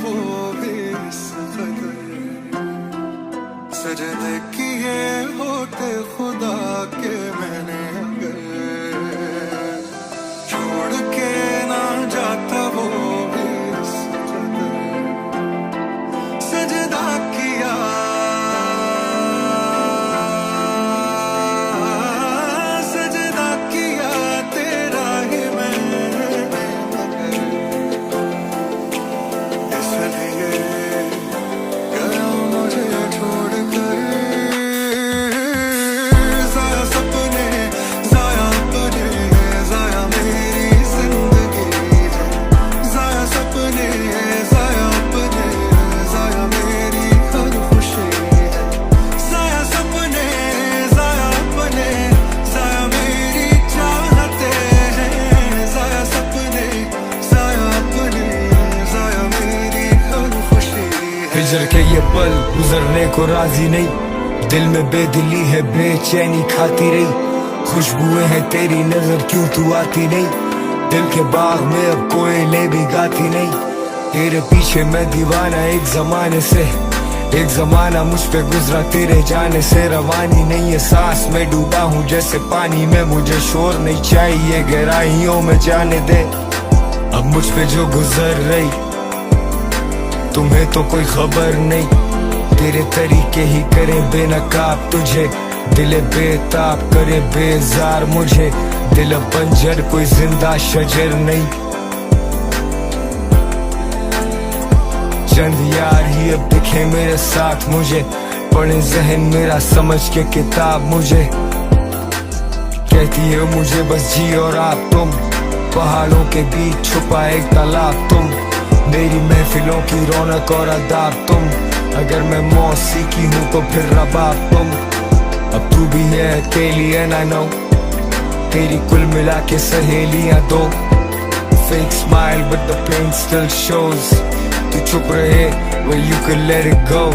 वो भी इस कदर सजदे किए होते खुदा के मैंने अगर छोड़ के ना जाता वो भी इस कदर सजदा किया सजदा किया तेरा ही मैंने मगर इसलिए गया मुझे छोड़ कर जाया सपने जाया अपने जाया मेरी जिंदगी है जाया सपने जाया अपने जाया मेरी हर खुशी है जाया सपने जाया अपने जाया मेरी चाहते हैं जाया सपने जाया अपने जाया मेरी हर खुशी है। हिजर के ये पल गुजरने को राजी नहीं, दिल में बेदिली है बेचैनी खाती रही। खुशबुएं हैं तेरी नजर क्यों तू आती नहीं, दिल के बाग में अब कोयले भी गाती नहीं। तेरे पीछे मैं दीवाना एक जमाने से, एक जमाना मुझ पे गुजरा तेरे जाने से। रवानी नहीं है सांस में डूबा हूँ जैसे पानी में, मुझे शोर नहीं चाहिए गहराइयों में जाने दे। अब मुझ पे जो गुजर रही तुम्हें तो कोई खबर नहीं, तेरे तरीके ही करे बेनकाब तुझे। दिल बेताब करे बेजार मुझे, दिल बंजर कोई जिंदा शजर नहीं। चंद यार ही अब दिखे मेरे साथ मुझे, पढ़े जहन मेरा समझ के किताब मुझे। कहती है मुझे बस जी और आप तुम, पहाड़ों के बीच छुपा एक तालाब तुम। मेरी महफिलों की रौनक और अदाब तुम, अगर मैं मौसीकी हूँ तो फिर रबाब तुम। अब तू भी है अकेली एंड आई नो, तेरी कुल मिला के सहेलियां दो। Fake smile but the pain still shows, तू चुप रहे where you could let it go।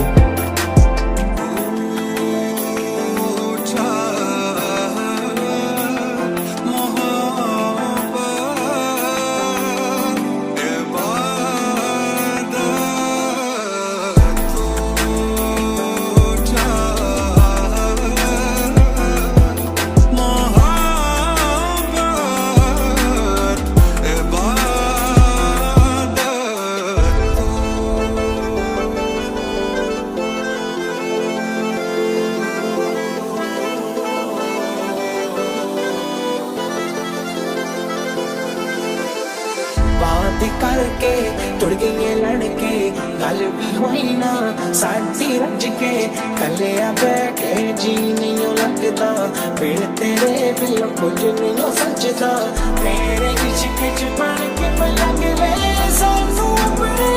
बात करके टुट गए लड़के, गल भी होई ना साडी रज के। कलिया बैठे जी नहीं लगता, फिर तेरे बिल कुछ नहीं सजदा। तेरे इश्क च बन के पलंग वे सानू अपने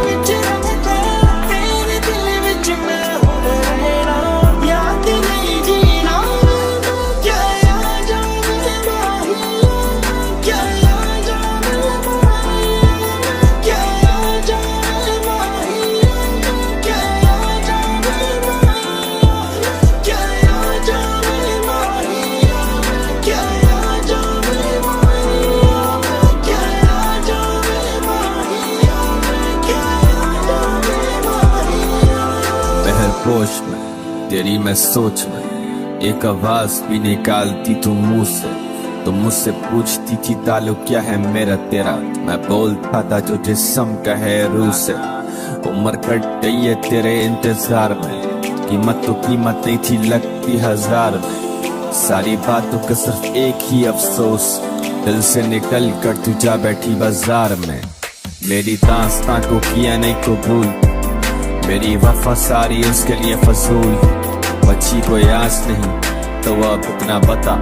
विच रखदा। तेरे दिल विच मैं हो रहना, याद नहीं जीना क्या आ जावे माहिया, क्या आ जावे होश में तेरी मैं सोच में, एक आवाज भी निकालती तू मुंह से। तो मुझसे पूछती थी ताल्लुक क्या है मेरा तेरा, मैं बोलता था जो जिस्म का है रूह से। उम्र कट गई है तेरे इंतजार में, कीमत तो कीमत नहीं थी लगती हजार में। सारी बातों का सिर्फ एक ही अफसोस, दिल से निकल कर तू जा बैठी बाजार में। मेरी दास्तां को किया नहीं कबूल, मेरी वफा सारी उसके लिए फजूल। बच्ची कोई आस नहीं तो अब इतना बता,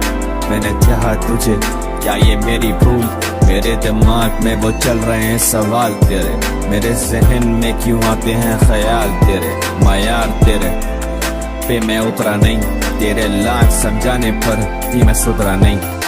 मैंने चाहा तुझे क्या ये मेरी भूल। मेरे दिमाग में वो चल रहे हैं सवाल तेरे, मेरे जहन में क्यों आते हैं ख्याल तेरे। मायार तेरे पे मैं उतरा नहीं, तेरे लाख समझाने पर भी मैं सुधरा नहीं।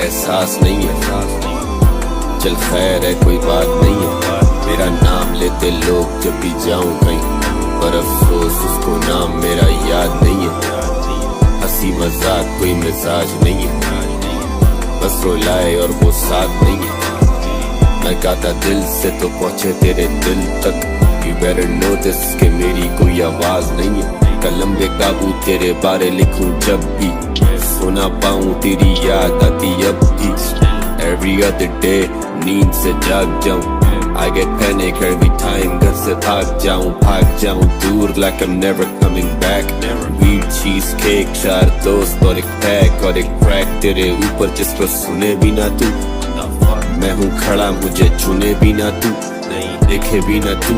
एहसास नहीं है। चल खैर है कोई बात नहीं है, मेरा नाम लेते लोग जब भी जाऊं कहीं, पर अफसोस उसको नाम मेरा याद नहीं है। हंसी मजाक कोई मिजाज नहीं है, बस रुलाए और वो साथ नहीं है। मैं गाता दिल से तो पहुंचे तेरे दिल तक, You better know this कि मेरी कोई आवाज नहीं है। कलम बेकाबू तेरे बारे लिखूं जब भी, सुना पाऊं तेरी याद आती अब भी। Every other day नींद से जाग जाऊं, I get panic every time घर से भाग जाऊं दूर like I'm never coming back। Weed cheese cake, 4 दोस्त और एक पैक और एक crack तेरे ऊपर जिस पर सुने भी ना तू। मैं हूँ खड़ा मुझे चुने भी ना तू, देखे भी ना तू,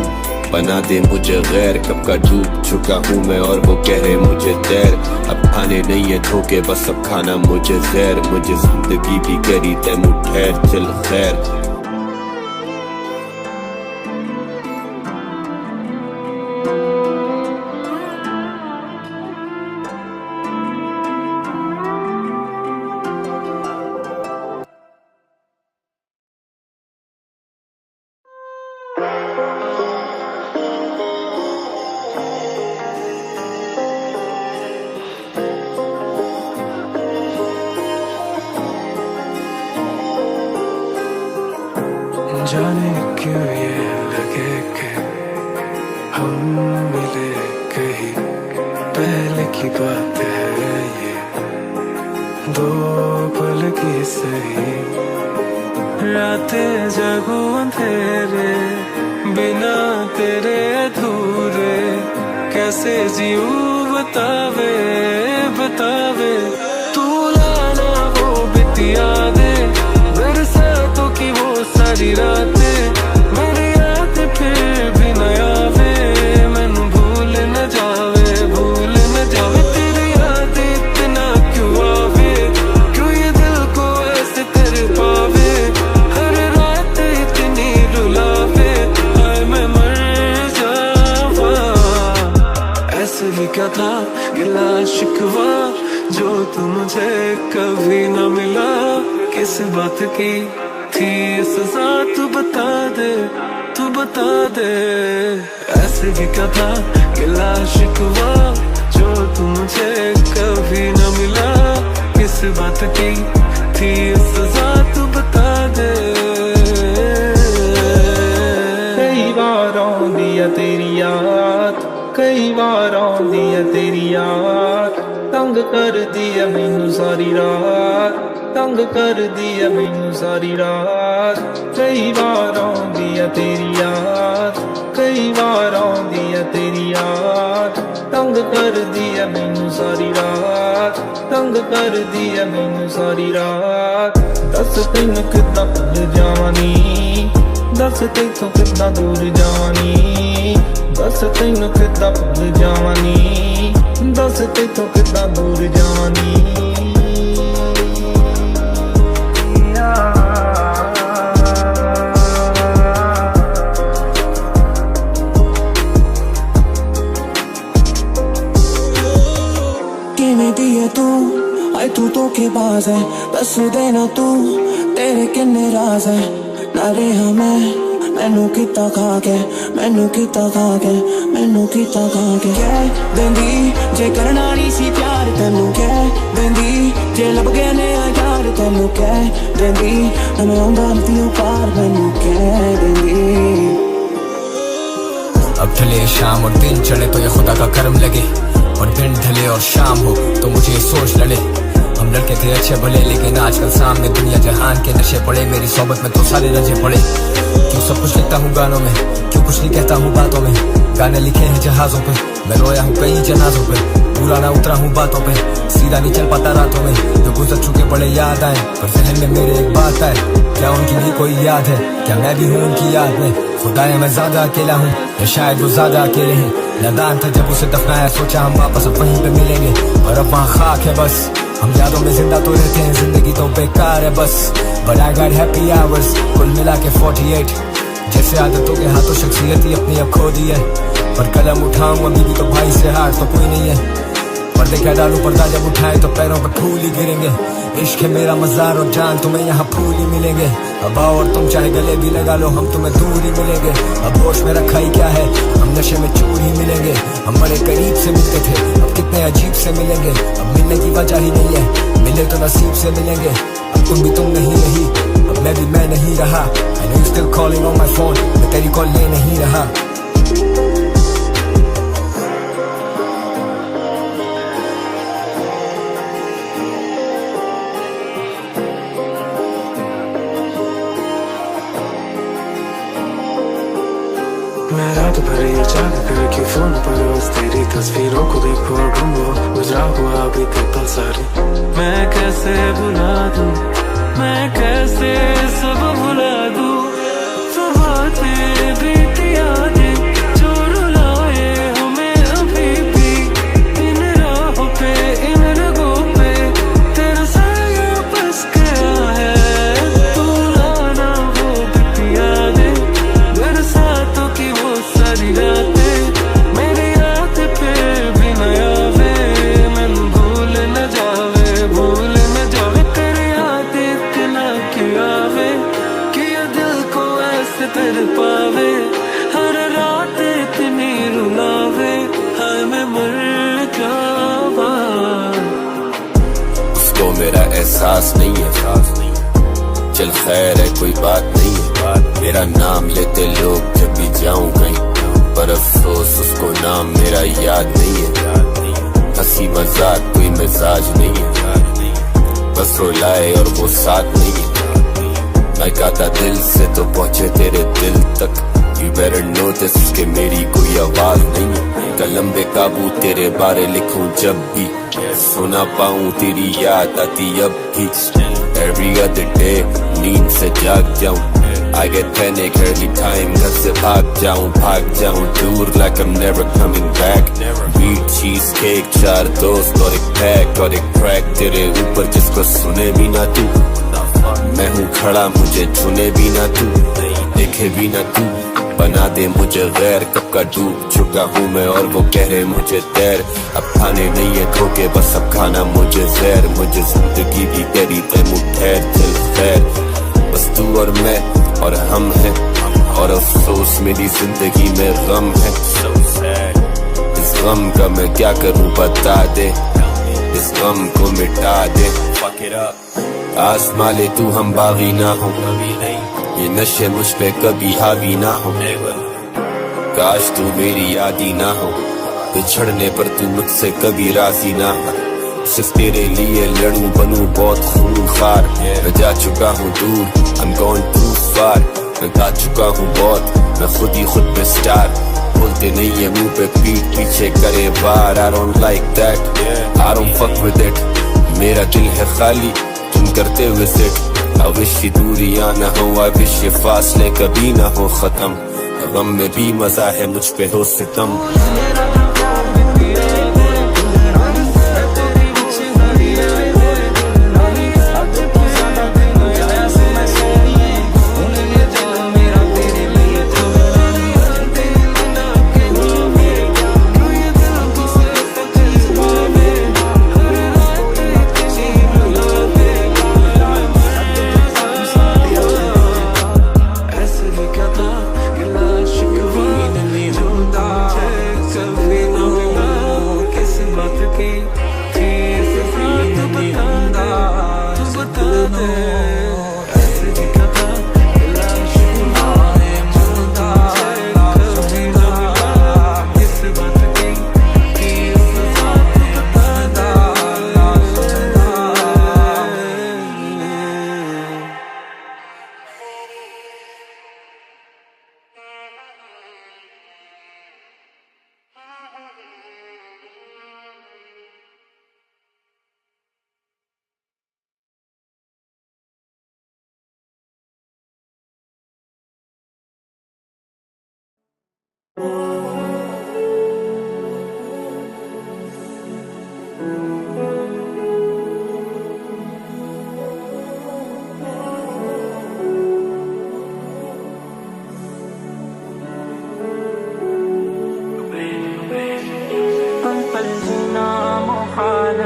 बना दे मुझे गैर। कब का डूब चुका हूँ मैं और वो कह रहे मुझे तैर। अब खाने नहीं है धोखे बस अब खाना मुझे जहर। मुझे जिंदगी भी करी तैनू ठहर चल खैर। जाने क्यों ये लगे कि हम मिले कहीं पहले की बात है ये, 2 पल की सही। रातें जगूं अंधेरे बिना तेरे अधूरे, कैसे जीऊं बतावे तू लाना वो बितिया दे बरसातों की वो सारी रातें। मेरी याद फिर भी न आवे, मैनू भूल न जावे तेरी याद इतना क्यों आवे, क्यों ये दिल को ऐसे कर पावे, हर रात इतनी रुलावे, हाय मैं मर जावा। ऐसे ही क्या था गिला शिकवा जो तू मुझे कभी न मिला, किस बात की थी सजा तू बता दे। ऐसे भी क्या था गिला शिकवा जो तू मुझे कभी न मिला, किस बात की थी सजा तू बता दे। कई बार आउंदी है तेरी याद, कई बार आउंदी है तेरी याद, तंग कर दी है मैनू सारी रात, तंग कर दी है मैनू सारी रात। कई बार आउंदी है तेरी याद, कई बार आउंदी है तेरी याद, तंग कर दी है मैनू सारी रात, तंग कर दी है मैनू सारी रात। दस तैनू कितना भुल जावानी, दस तैथों कितना दूर जावानी, दस तैनू कितना भुल जावानी, दस तैथों कितना दूर जावानी। तू तो के बाज है दस देना तू तेरे किन्ने राज है, ना रेहा मैनू किता खा के कह देंदी जे करना नहीं सी प्यार तेनू, कह देंदी जे लब गए ने यार तेनू, कह देंदी मैं आंदा नहीं पार मैनू कह देंदी। अब ढले शाम और दिन चढ़े तो ये खुदा का करम लगे, और दिन ढले और शाम हो तो मुझे ये सोच लड़े। हम लड़के थे अच्छे भले लेकिन आजकल सामने दुनिया जहान के नशे पड़े, मेरी सोबत में तो सारे रजे पड़े। क्यों सब कुछ लिखता हूँ गानों में, क्यों कुछ नहीं कहता हूँ बातों में, गाने लिखे हैं जहाजों पे, मैं रोया हूँ कई जनाजों पे, पूरा ना उतरा हूँ बातों पे, सीधा नहीं चल पाता रातों में, जो गुजर चुके बड़े याद आए, पर जहन में मेरे एक बात आए, क्या उनकी भी कोई याद है, क्या मैं भी हूँ उनकी याद में। खुदाया मैं ज्यादा अकेला हूँ या शायद वो ज्यादा अकेले हैं, नादान था जब उसे दफनाया, सोचा हम वापस अब वहीं पे मिलेंगे, पर अब वहाँ खाक है बस। हम यादों में जिंदा तो रहते हैं, जिंदगी तो बेकार है बस। But I got happy hours कुल मिला के 48, जैसे आदतों के हाथों शख्सियत ही अपनी अब खो दी है, पर कलम उठाऊं अभी भी तो भाई से हार तो कोई नहीं है। पर्दे क्या डालूं, पर्दा जब उठाए तो पैरों पर फूल ही गिरेंगे। इश्क है मेरा मज़ार और जान तुम्हें यहाँ फूल ही मिलेंगे। अब आओ और तुम चाहे गले भी लगा लो, हम तुम्हें दूर ही मिलेंगे। अब होश में रखा ही क्या है, हम नशे में चूर ही मिलेंगे। हम बड़े करीब से मिलते थे, अब कितने अजीब से मिलेंगे। अब मिलने की वजह ही नहीं है, मिले तो नसीब से मिलेंगे। अब तुम भी तुम नहीं रही, अब मैं भी मैं नहीं रहा। I know you still calling on my phone, मैं तेरी कॉल ले नहीं रहा। मैं रात भर ये जाग करके फोन पर रोज तेरी तस्वीरों को देखो और ढूंढो, गुजरा हुआ अभी तक पल सारी। मैं कैसे भुला दूं, मैं कैसे सब भुला दूं। सुबह से बीती यादें जो रुलाए हमें अभी भी। इन राहों पे इन रगों पे तेरा साया बस गया है। तू लाना वो बीती यादें, बरसातों की वो सारी रातें मेरी याद पे भी न आवे। मैनू भूल न जावे, भूल न जावे तेरी याद इतना क्यों आवे कि ये दिल को ऐसे तेरे पावे। हर रात इतनी रुलावे, हाय मैं मर जावा। उसको मेरा एहसास नहीं है, चल खैर है कोई बात नहीं है। मेरा नाम लेते लोग जब भी जाऊं कहीं, पर अफसोस उसको नाम मेरा याद नहीं है। हंसी मजाक कोई मिजाज नहीं है, बस रुलाए और वो साथ नहीं है। मैं गाता दिल से तो पहुंचे तेरे दिल तक। You better know this कि मेरी कोई आवाज नहीं है। कलम बेकाबू तेरे बारे लिखूं जब भी, सुना पाऊं तेरी याद आती अब भी। Every other day नींद से जाग जाऊं, I get panic every time घर से भाग जाऊं दूर like I'm never coming back। Wheat cheese cake, 4 दोस्त और एक पैक और एक crack तेरे ऊपर जिसको सुने भी ना तू। मैं हूँ खड़ा मुझे चुने भी ना तू, देखे भी ना तू। बना दे मुझे गैर, कब का डूब चुका हूँ मैं और वो कह रहे मुझे तैर। अब खाने नहीं है धोखे, बस अब खाना मुझे जहर। मुझे जिंदगी भी तेरी तैमू ठहर चल खैर। बस तू और मैं और हम हैं, और अफसोस मेरी जिंदगी में गम है। इस गम का मैं क्या करूँ बता दे, इस गम को मिटा दे। आसमां ले तू हम बागी ना हो, ये नशे मुझ पे कभी हावी ना हो। काश तू मेरी यादी ना हो, बिछड़ने पर तू मुझसे कभी राजी ना हो। सिर्फ तेरे लिए लड़ूं बनूं बहुत खूंखार। मैं जा चुका हूँ दूर, I'm gone too far। मैं गा चुका हूँ बहुत, मैं खुद ही खुद पे स्टार। बोलते नहीं है मुंह पे पीठ पीछे करे बार। I don't like that, I don't fuck with it। मेरा दिल है खाली तुम करते हुए सिट। I wish ये दूरियां ना हो, I wish ये फासले कभी ना हो खत्म। गम में भी मजा है मुझ पे हो सितम।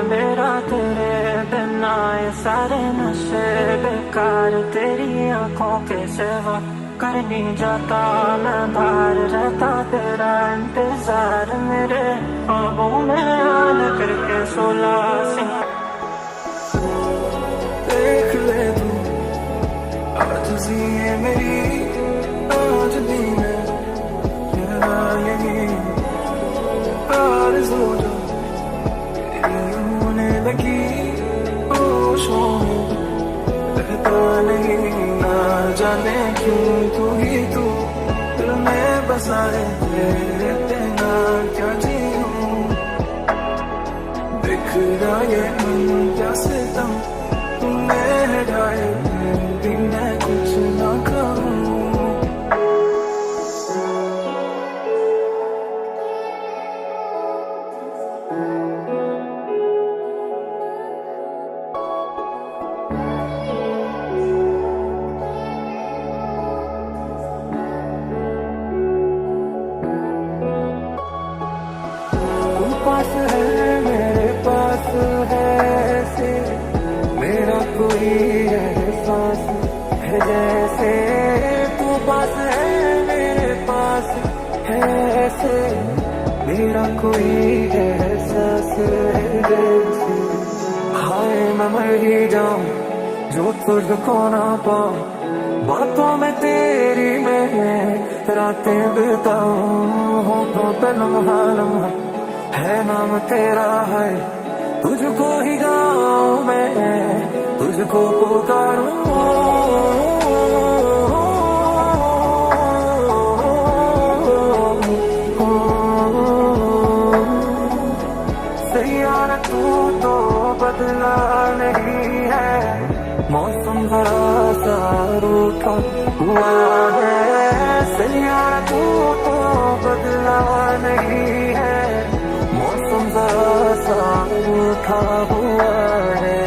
मेरा तेरे बिना ये सारे नशे बेकार, तेरी आंखों के सिवा कर नहीं जाता मैं बाहर, रहता तेरा इंतजार मेरे ख्वाबों में आना करके 16 सिंह। देख ले तू आज जिए मेरी आज भी मैं तेरा यही आरज़ू जो तेरी होने लगी होशों में रहता नहीं, ना जाने क्यों तू ही तू दिल में बसा है, तेरे बिना क्या जीऊं, बिखरा ये मन क्या सितम तूने हटाए, भी मैं कुछ ना कहूँ। पास है मेरे पास है ऐसे मेरा कोई एहसास है, जैसे तू पास है मेरे पास है ऐसे मेरा कोई एहसास है, जैसे हाय मैं मर ही जाऊं जो तुझको ना पाऊं, बातों में तेरी मैं रातें बिताऊं, होठों पे लम्हा लम्हा है नाम तेरा है, तुझको ही गाऊं मैं तुझको पुकारूं, सैयारा तू तो बदला नहीं है, मौसम बड़ा सा रूठा हुआ है, सैयारा तू तो बदला नहीं है, मौसम जरा सा रूठा हुआ है।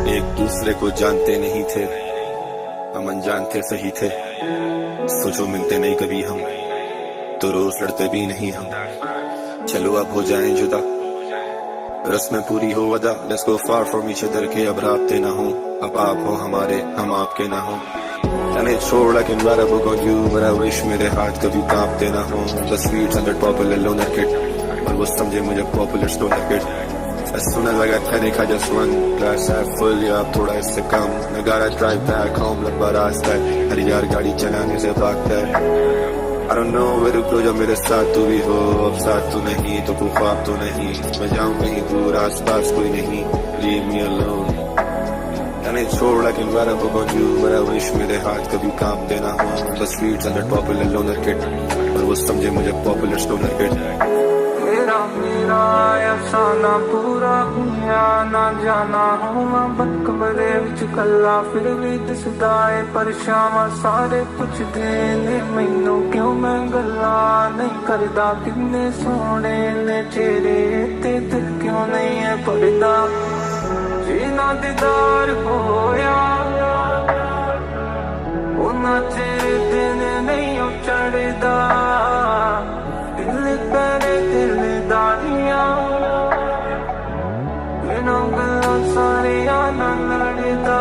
एक दूसरे को जानते नहीं थे, हम अनजान थे सही थे, सोचो मिलते नहीं कभी हम तो रोज लड़ते भी नहीं हम, चलो अब हो जाएं जुदा रस्में पूरी हो वदा, let's go far from each other के अब राब्ते ना हो, अब आप हो हमारे हम आपके ना हो, जाने छोड़ I can write a book on you but I wish मेरे हाथ कभी कांपते ना हो, the sweets and the popular loner kid, और वो समझे मुझे popular stoner kid, as soon as I got panic I just run, glass half full या अब थोड़ा इससे कम, I gotta drive back home लंबा रास्ता है, हर यार गाड़ी चलाने से भागता है, I don't know where to go जब मेरे साथ तू भी हो, अब साथ तू नहीं तो कोई ख्वाब तो नहीं, मैं जाऊं कहीं दूर आस पास कोई नहीं, leave me alone, जाने छोड़ I can write a book on you but I wish मेरे हाथ कभी कांपते ना हो, the streets and the popular loner kid, और वो समझे मुझे popular stoner kid, मेरा अफसाना पूरा हुआ ना जाना होवा, बदकमरे विच कल्ला फिर भी दिसदा है परछावां, सारे पुछदे ने मैनू क्यों मैं गल्ला नहीं करदा, किन्ने सोहणे ने चेहरे ते दिल क्यों नहीं है भरदा, जीना दीदार होया उन्हां चेहरे दिन नहीं चढ़दा, दिल करे दिल दानिया बिना गल्लां सारियां ना लड़दा,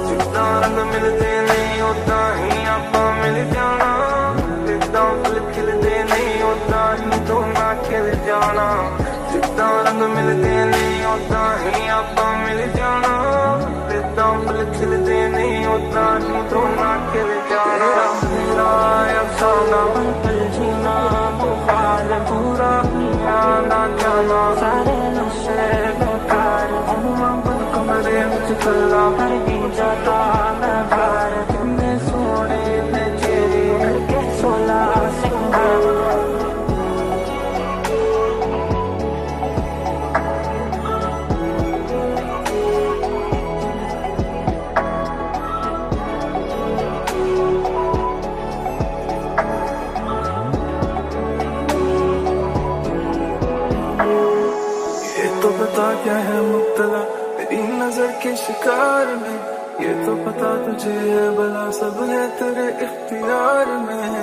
जिद्दां रंग मिलदे नहीं उदां ही आपां मिल जाना, जिद्दां फुल खिलदे नहीं उदां ही दोना खिल जाना, जिद्दां रंग मिलदे नहीं उदां ही आपां मिल जाना, जिद्दां फुल खिलदे नहीं उदां ही दोना खिल जाना, मेरा अफसाना पल जीना मुहाल पूरा हुआ ना जाना, सारे नशे बेकार हुआ बदकमरे विच कल्ला कर भी जाता मैं बाहर, तुमने सोने ने चेहरे के 16 सिंगार, ये तो बता क्या है मुब्तला मेरी नजर के शिकार में, पता तुझे है भला सब है तेरे इख्तियार में।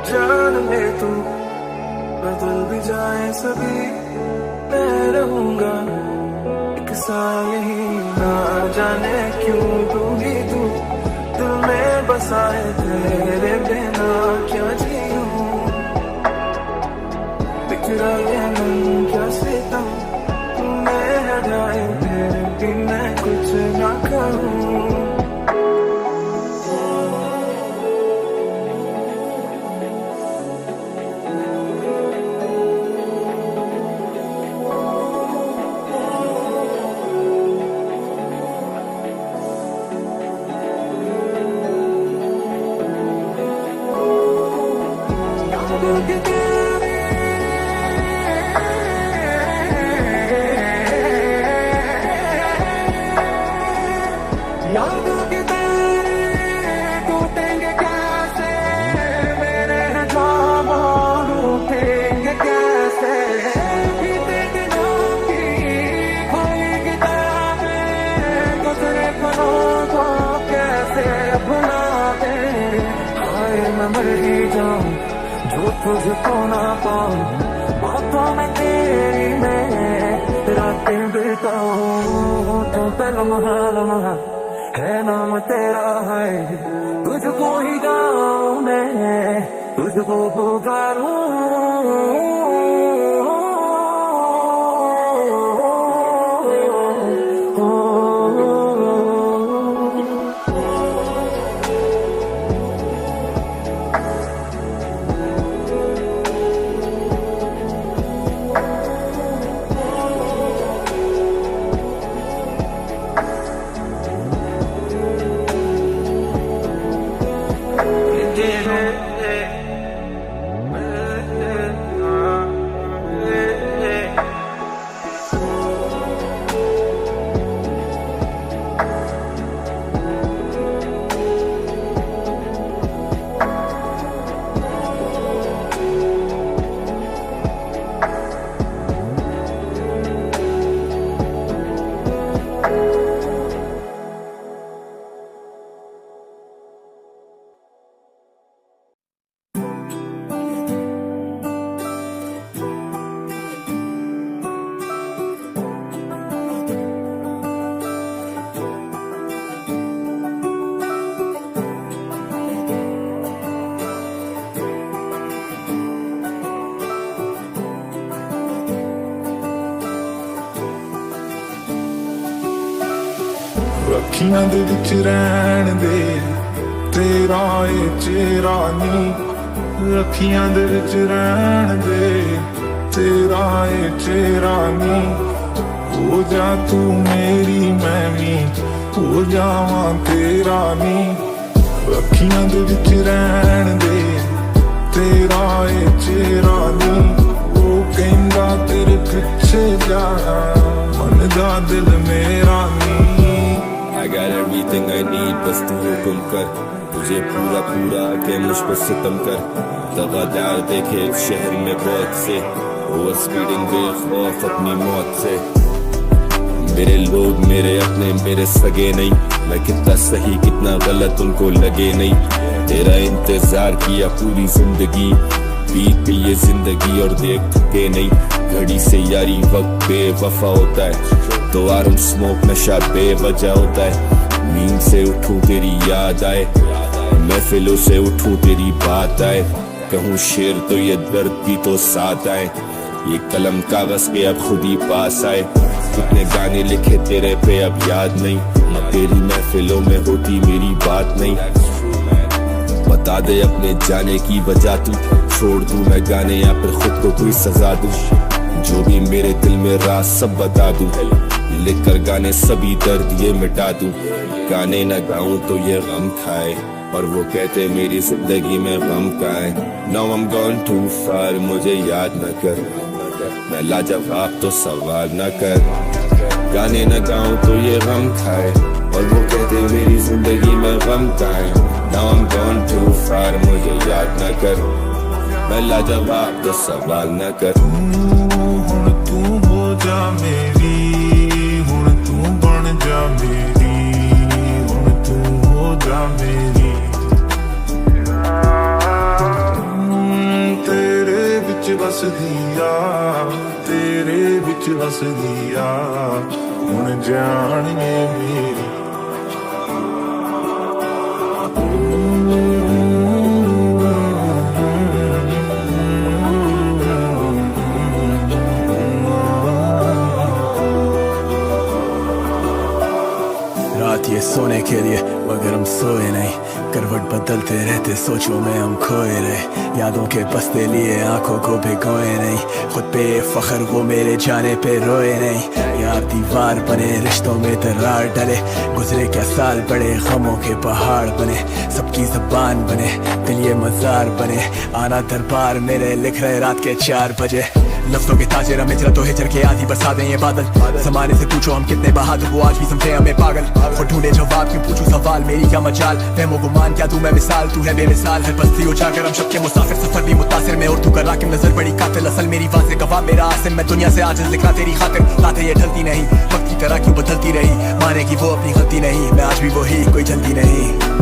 जान ले तू बदल भी जाए सभी, मैं रहूंगा एक साल ही, ना जाने क्यों तू ही तू दिल में बसाए, तेरे बिना क्या जीऊं। बिखरा ये मन क्या सितम तूने हटाए, फिर भी मैं कुछ ना करूं। जो तुझको ना पाऊं, बातों में तेरी मैं रातें बिताऊं। तो पे लम्हा लम्हा है नाम तेरा है, तुझको ही गाऊं मैं, तुझको पुकारूं। ਅੱਖੀਆਂ ਦੇ ਵਿੱਚ ਰਹਿਣ ਦੇ ਤੇਰਾ ਏ ਚਿਹਰਾ ਨੀ, ਅੱਖੀਆਂ ਦੇ ਵਿੱਚ ਰਹਿਣ ਦੇ ਤੇਰਾ ਏ ਚਿਹਰਾ ਨੀ। ਹੋ ਜਾ ਤੂੰ ਮੇਰੀ ਮੈਂ ਵੀ ਹੋ ਜਾਵਾਂ ਤੇਰਾ ਨੀ। ਅੱਖੀਆਂ ਦੇ ਵਿੱਚ ਰਹਿਣ ਦੇ ਤੇਰਾ ਏ ਚਿਹਰਾ ਨੀ। ਉਹ ਕਹਿੰਦਾ ਤੇਰੇ ਪਿੱਛੇ ਜਾਣਾ ਮੰਨਦਾ ਦਿਲ ਮੇਰਾ ਨੀ। I got everything I need, बस तू हुक्म कर, तुझे पूरा पूरा के मुझ पर सितम कर। दगादार देखे इस शहर में बहुत से, वो स्पीडिंग बेखौफ अपनी मौत से। मेरे लोग मेरे अपने मेरे सगे नहीं, मैं कितना सही कितना गलत उनको लगे नहीं। तेरा इंतजार किया पूरी जिंदगी, बीत भी ये जिंदगी और देख थके नहीं। घड़ी से यारी वक्त बेवफा होता है, तो आरम स्मोक नशा बेवजह होता है। नींद से उठूं तेरी याद आए, महफिलों से उठूं तेरी बात आए। कहूँ शेर तो ये दर्द भी तो साथ आए, ये कलम कागज के अब खुद ही पास आए। कितने गाने लिखे तेरे पे अब याद नहीं, तेरी महफिलों में होती मेरी बात नहीं। बता दे अपने जाने की वजह तू, छोड़ दूं मैं गाने या फिर खुद को कोई सजा दूं। जो भी मेरे दिल में राज सब बता दूं, लिख कर गाने सभी दर्द ये मिटा दूं। गाने न गाऊं तो ये गम खाए, और वो कहते मेरी जिंदगी में गम का है। Now I'm gone too far, मुझे याद न कर, मैं लाजवाब तो सवाल न कर। गाने न गाऊं तो ये गम खाए, और वो कहते मेरी जिंदगी में गम का है। Now I'm gone too far, मुझे याद न कर, मैं लाजवाब तो सवाल न कर। हुण तू हो जा मेरी, हुण तू बन जा मेरी, हुण ਵਸਦੀ ਆ ਤੇਰੇ ਵਿੱਚ ਵਸਦੀ ਆ ਹੁਣ ਜਾਣੀਏ ਮੇਰੀ रात ये सोने के लिए मगर हम सोए नहीं करवट बदलते रहते सोचों में हम खोए रहे यादों के बसते लिए आंखों को भिगोए नहीं खुद पे फख्र वो मेरे जाने पे रोए नहीं यार दीवार बने रिश्तों में दरार डले गुजरे क्या साल बड़े गमों के पहाड़ बने सबकी ज़बान बने दिल ये मज़ार बने आना दरबार मेरे लिख रहे रात के 4 बजे लफ्ज़ों के ताजे रमे जरा तो हिचर के आधी बरसा दें ये बादल ज़माने से पूछो हम कितने बहादुर वो आज भी समझे हमें पागल और ढूंढे जवाब क्यों पूछूं सवाल मेरी क्या मजाल फहमो गुमान क्या दूं मैं मिसाल तू है बेमिसाल हर बस्ती उजागर हम सबके मुसाफिर सफर भी मुतासिर में और तू कर राकिब नजर बड़ी कातिल असल मेरी वाज़े गवाह मेरा आसिम मैं दुनिया से आजिज़ लिखा तेरी खातिर बातें ये ढलती नहीं वक्त की तरह क्यों बदलती रही माने की वो अपनी गलती नहीं मैं आज भी वही कोई जल्दी नहीं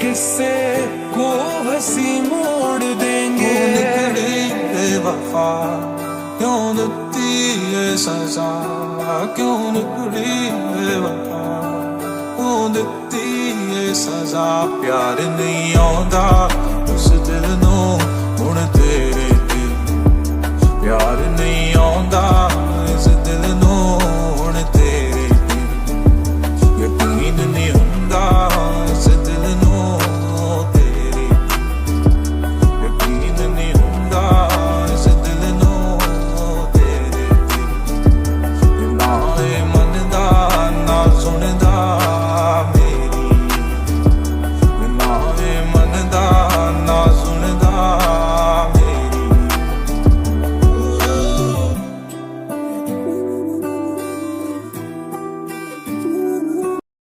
किस्से को हंसी मोड़ देंगे बेवफा क्यों देती ये सजा क्यों निकली बेवफा क्यों देती ये सजा प्यार नहीं आਉਂਦਾ उस दिल ਨੂੰ